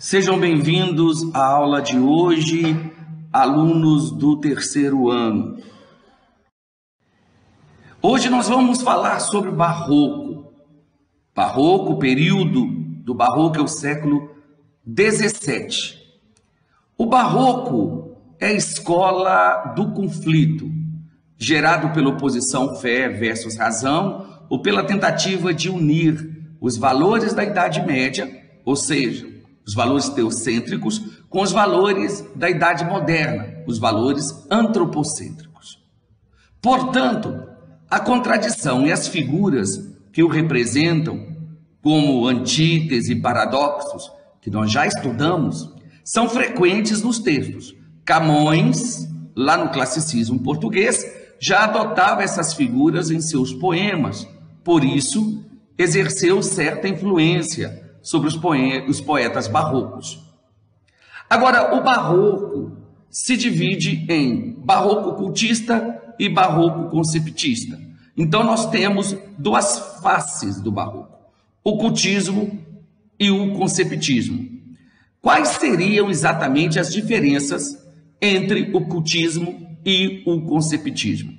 Sejam bem-vindos à aula de hoje, alunos do terceiro ano. Hoje nós vamos falar sobre o Barroco. Barroco, período do Barroco é o século XVII. O Barroco é a escola do conflito, gerado pela oposição fé versus razão, ou pela tentativa de unir os valores da Idade Média, ou seja, os valores teocêntricos, com os valores da Idade Moderna, os valores antropocêntricos. Portanto, a contradição e as figuras que o representam, como antítese e paradoxos, que nós já estudamos, são frequentes nos textos. Camões, lá no classicismo português, já adotava essas figuras em seus poemas, por isso exerceu certa influência sobre os poetas barrocos. Agora, o barroco se divide em barroco cultista e barroco conceptista. Então, nós temos duas faces do barroco, o cultismo e o conceptismo. Quais seriam exatamente as diferenças entre o cultismo e o conceptismo?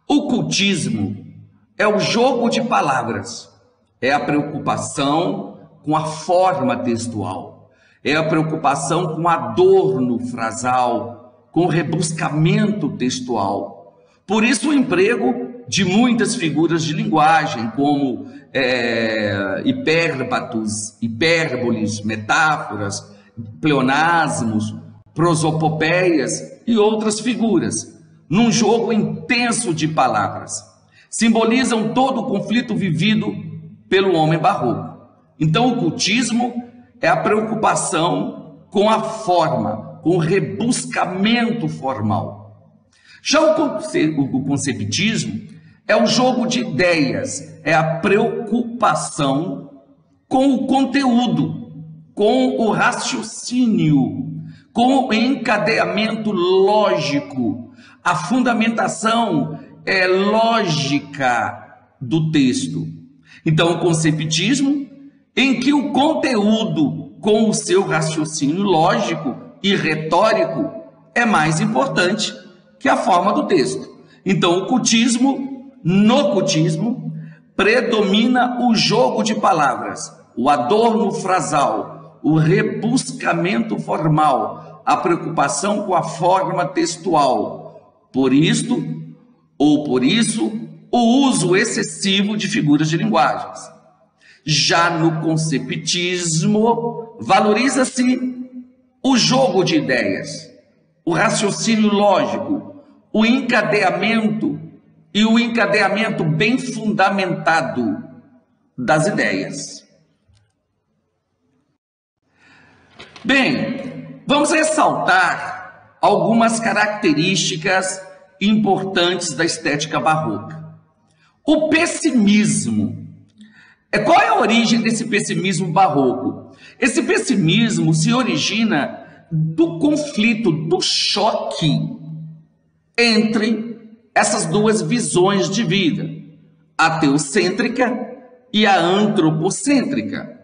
O cultismo é o jogo de palavras, é a preocupação com a forma textual, é a preocupação com adorno frasal, com rebuscamento textual. Por isso o emprego de muitas figuras de linguagem, como hipérbatos, hipérboles, metáforas, pleonasmos, prosopopeias e outras figuras, num jogo intenso de palavras. Simbolizam todo o conflito vivido pelo homem barroco. Então, o cultismo é a preocupação com a forma, com o rebuscamento formal. Já o conceptismo é o jogo de ideias, é a preocupação com o conteúdo, com o raciocínio, com o encadeamento lógico, a fundamentação lógica do texto. Então, o conceptismo, em que o conteúdo, com o seu raciocínio lógico e retórico, é mais importante que a forma do texto. Então, o cultismo, no cultismo, predomina o jogo de palavras, o adorno frasal, o rebuscamento formal, a preocupação com a forma textual. Por isto, ou por isso, o uso excessivo de figuras de linguagens. Já no conceptismo, valoriza-se o jogo de ideias, o raciocínio lógico, o encadeamento e o encadeamento bem fundamentado das ideias. Bem, vamos ressaltar algumas características importantes da estética barroca. O pessimismo. Qual é a origem desse pessimismo barroco? Esse pessimismo se origina do conflito, do choque entre essas duas visões de vida, a teocêntrica e a antropocêntrica.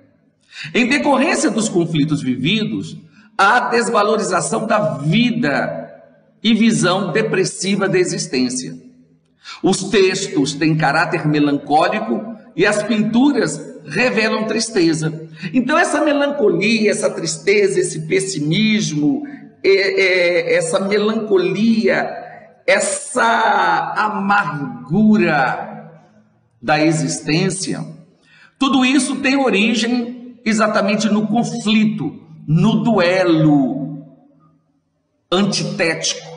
Em decorrência dos conflitos vividos, há a desvalorização da vida e visão depressiva da existência. Os textos têm caráter melancólico e as pinturas revelam tristeza. Então, essa melancolia, essa tristeza, esse pessimismo, essa melancolia, essa amargura da existência, tudo isso tem origem exatamente no conflito, no duelo antitético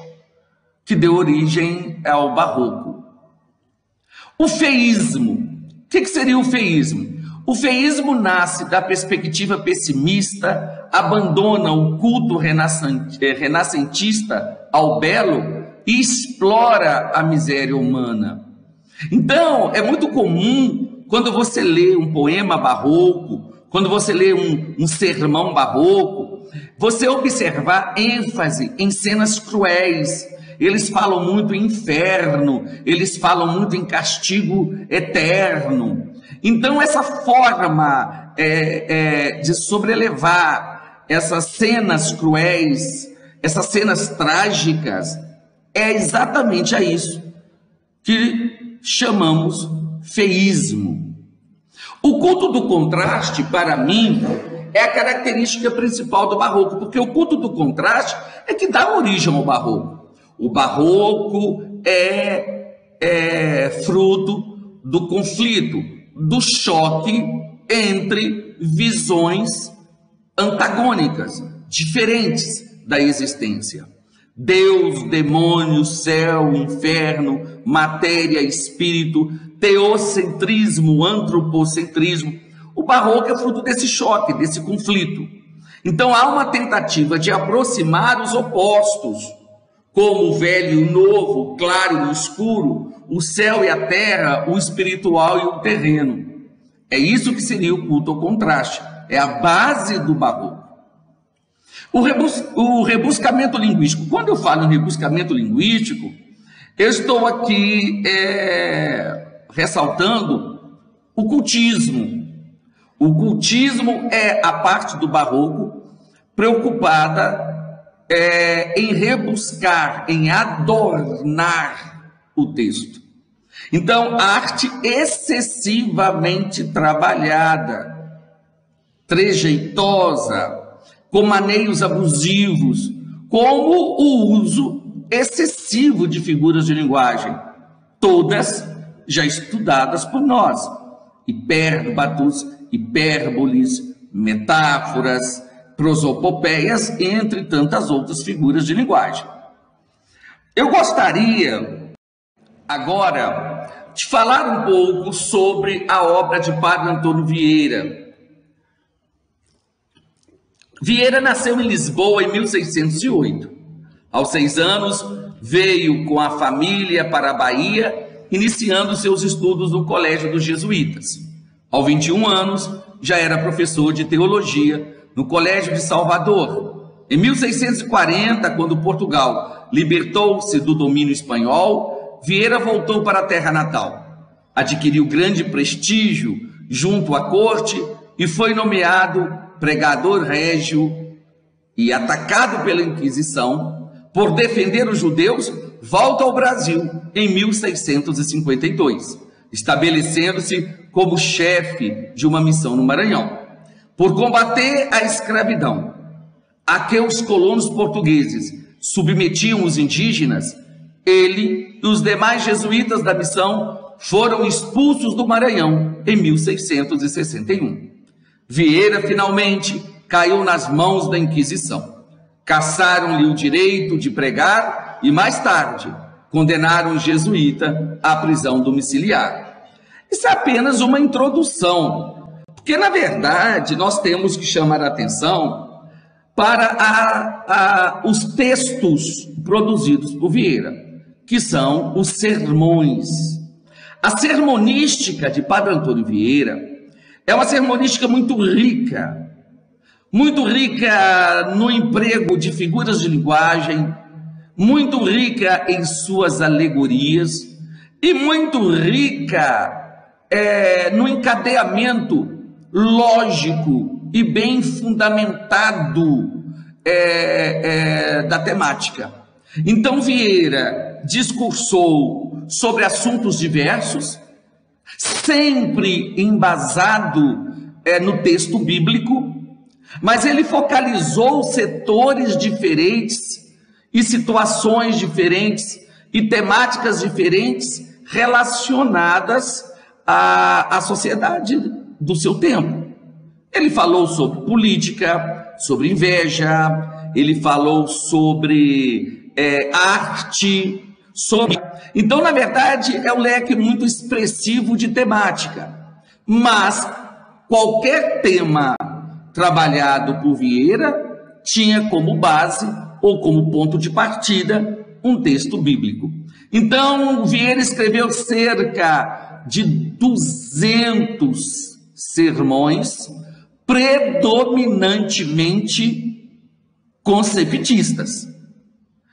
que deu origem ao barroco. O feísmo. O que seria o feísmo? O feísmo nasce da perspectiva pessimista, abandona o culto renascentista ao belo e explora a miséria humana. Então, é muito comum, quando você lê um poema barroco, quando você lê um sermão barroco, você observar ênfase em cenas cruéis. Eles falam muito em inferno, eles falam muito em castigo eterno. Então, essa forma de sobrelevar essas cenas cruéis, essas cenas trágicas, é exatamente a isso que chamamos feísmo. O culto do contraste, para mim, é a característica principal do barroco, porque o culto do contraste é que dá origem ao barroco. O barroco é fruto do conflito, do choque entre visões antagônicas, diferentes da existência. Deus, demônio, céu, inferno, matéria, espírito, teocentrismo, antropocentrismo. O barroco é fruto desse choque, desse conflito. Então há uma tentativa de aproximar os opostos, como o velho e o novo, o claro e o escuro, o céu e a terra, o espiritual e o terreno. É isso que seria o culto ao contraste, é a base do barroco. O rebuscamento linguístico. Quando eu falo em rebuscamento linguístico, eu estou aqui ressaltando o cultismo. O cultismo é a parte do barroco preocupada em rebuscar, em adornar o texto. Então, arte excessivamente trabalhada, trejeitosa, com maneios abusivos, como o uso excessivo de figuras de linguagem, todas já estudadas por nós. Hipérbatos, hipérboles, metáforas, prosopopeias, entre tantas outras figuras de linguagem. Eu gostaria agora de falar um pouco sobre a obra de Padre Antônio Vieira. Vieira nasceu em Lisboa em 1608. Aos 6 anos, veio com a família para a Bahia, iniciando seus estudos no Colégio dos Jesuítas. Aos 21 anos, já era professor de teologia no Colégio de Salvador. Em 1640, quando Portugal libertou-se do domínio espanhol, Vieira voltou para a terra natal. Adquiriu grande prestígio junto à corte e foi nomeado pregador régio e, atacado pela Inquisição por defender os judeus, volta ao Brasil em 1652, estabelecendo-se como chefe de uma missão no Maranhão. Por combater a escravidão a que os colonos portugueses submetiam os indígenas, ele e os demais jesuítas da missão foram expulsos do Maranhão em 1661. Vieira finalmente caiu nas mãos da Inquisição. Caçaram-lhe o direito de pregar e, mais tarde, condenaram o jesuíta à prisão domiciliar. Isso é apenas uma introdução, porque, na verdade, nós temos que chamar a atenção para os textos produzidos por Vieira, que são os sermões. A sermonística de Padre Antônio Vieira é uma sermonística muito rica no emprego de figuras de linguagem, muito rica em suas alegorias e muito rica no encadeamento lógico e bem fundamentado da temática. Então, Vieira discursou sobre assuntos diversos, sempre embasado no texto bíblico, mas ele focalizou setores diferentes e situações diferentes e temáticas diferentes relacionadas à sociedade do seu tempo. Ele falou sobre política, sobre inveja, ele falou sobre arte, Então, na verdade, é um leque muito expressivo de temática, mas qualquer tema trabalhado por Vieira tinha como base ou como ponto de partida um texto bíblico. Então, Vieira escreveu cerca de 200 sermões, predominantemente conceptistas.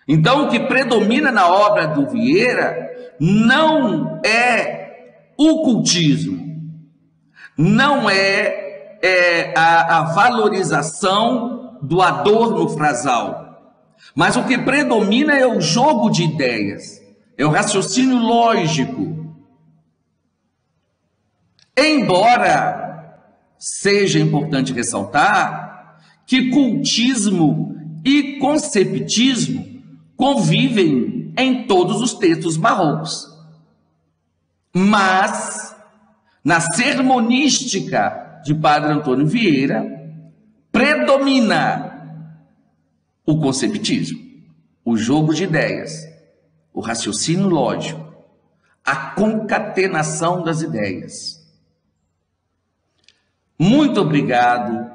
Então, o que predomina na obra do Vieira não é o cultismo, não é a valorização do adorno frasal, mas o que predomina é o jogo de ideias, é o raciocínio lógico. Embora seja importante ressaltar que cultismo e conceptismo convivem em todos os textos barrocos, mas na sermonística de Padre Antônio Vieira predomina o conceptismo, o jogo de ideias, o raciocínio lógico, a concatenação das ideias. Muito obrigado,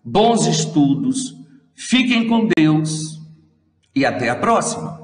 bons estudos, fiquem com Deus e até a próxima.